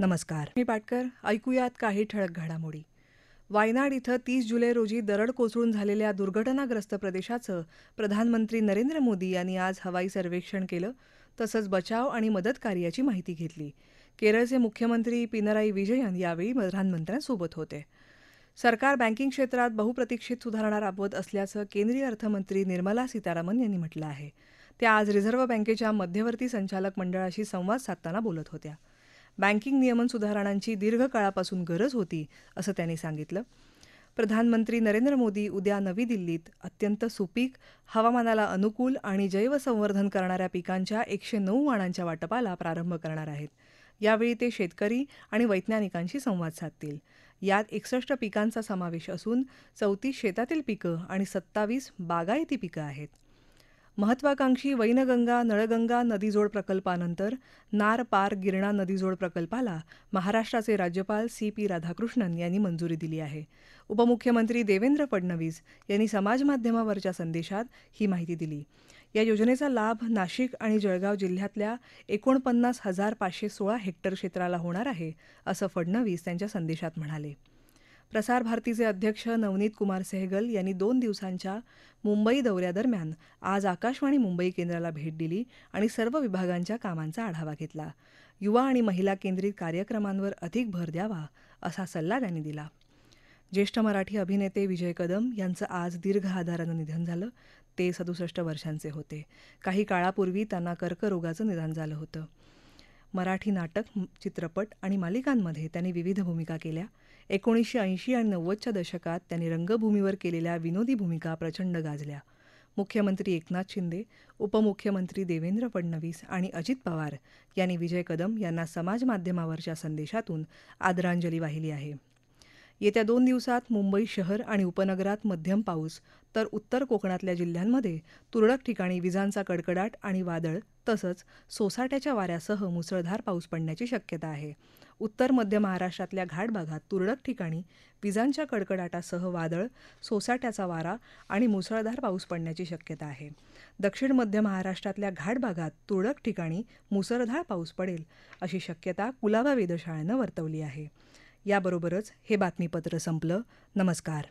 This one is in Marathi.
नमस्कार. मी पाटकर. ऐकूयात काही ठळक घडामोडी. वायनाड इथं 30 जुलै रोजी दरड कोसळून झालेल्या दुर्घटनाग्रस्त प्रदेशाचं प्रधानमंत्री नरेंद्र मोदी यांनी आज हवाई सर्वेक्षण केलं. तसंच बचाव आणि मदत कार्याची माहिती घेतली. केरळचे मुख्यमंत्री पिनराई विजयन यावेळी प्रधानमंत्र्यांसोबत होते. सरकार बँकिंग क्षेत्रात बहुप्रतीक्षित सुधारणा राबवत असल्याचं केंद्रीय अर्थमंत्री निर्मला सीतारामन यांनी म्हटलं आहे. त्या आज रिझर्व्ह बँकेच्या मध्यवर्ती संचालक मंडळाशी संवाद साधताना बोलत होत्या. बँकिंग नियमन सुधारणांची दीर्घकाळापासून गरज होती, असं त्यांनी सांगितलं. प्रधानमंत्री नरेंद्र मोदी उद्या नवी दिल्लीत अत्यंत सुपीक, हवामानाला अनुकूल आणि जैवसंवर्धन करणाऱ्या पिकांच्या 109 वाणांच्या वाटपाला प्रारंभ करणार आहेत. यावेळी ते शेतकरी आणि वैज्ञानिकांशी संवाद साधतील. यात 61 पिकांचा समावेश असून 34 शेतातील पिकं आणि 27 बागायती पिकं आहेत. महत्वाकांक्षी वैनगंगा नळगंगा नदीजोड प्रकल्पानंतर नार पार गिरणा नदीजोड प्रकल्पाला महाराष्ट्राचे राज्यपाल CP राधाकृष्णन यांनी मंजुरी दिली आहे. उपमुख्यमंत्री देवेंद्र फडणवीस यांनी समाजमाध्यमावरच्या संदेशात ही माहिती दिली. या योजनेचा लाभ नाशिक आणि जळगाव जिल्ह्यातल्या 49,516 हेक्टर क्षेत्राला होणार आहे, असं फडणवीस त्यांच्या संदेशात म्हणाले. प्रसार भारतीचे अध्यक्ष नवनीत कुमार सहगल यांनी 2 दिवसांच्या मुंबई दौऱ्यादरम्यान आज आकाशवाणी मुंबई केंद्राला भेट दिली आणि सर्व विभागांच्या कामांचा आढावा घेतला. युवा आणि महिला केंद्रित कार्यक्रमांवर अधिक भर द्यावा, असा सल्ला त्यांनी दिला. ज्येष्ठ मराठी अभिनेते विजय कदम यांचं आज दीर्घ आजारानं निधन झालं. ते 67 वर्षांचे होते. काही काळापूर्वी त्यांना कर्करोगाचं निदान झालं होतं. मराठी नाटक, चित्रपट आणि मालिकांमध्ये त्यांनी विविध भूमिका केल्या. 1980 आणि 90च्या दशकात त्यांनी रंगभूमीवर केलेल्या विनोदी भूमिका प्रचंड गाजल्या. मुख्यमंत्री एकनाथ शिंदे, उपमुख्यमंत्री देवेंद्र फडणवीस आणि अजित पवार यांनी विजय कदम यांना समाजमाध्यमावरच्या संदेशातून आदरांजली वाहिली आहे. येत्या 2 दिवसात मुंबई शहर आणि उपनगरात मध्यम पाऊस, तर उत्तर कोकणातल्या जिल्ह्यांमध्ये तुरळक ठिकाणी विजांचा कडकडाट आणि वादळ तसंच सोसाट्याच्या वाऱ्यासह मुसळधार पाऊस पडण्याची शक्यता आहे. उत्तर मध्य महाराष्ट्रातल्या घाट भागात तुरळक ठिकाणी विजांच्या कडकडाटासह वादळ, सोसाट्याचा वारा आणि मुसळधार पाऊस पडण्याची शक्यता आहे. दक्षिण मध्य महाराष्ट्रातल्या घाट भागात तुरळक ठिकाणी मुसळधार पाऊस पडेल, अशी शक्यता कुलाबा वेधशाळेनं वर्तवली आहे. याबरोबरच हे बातमीपत्र संपलं. नमस्कार.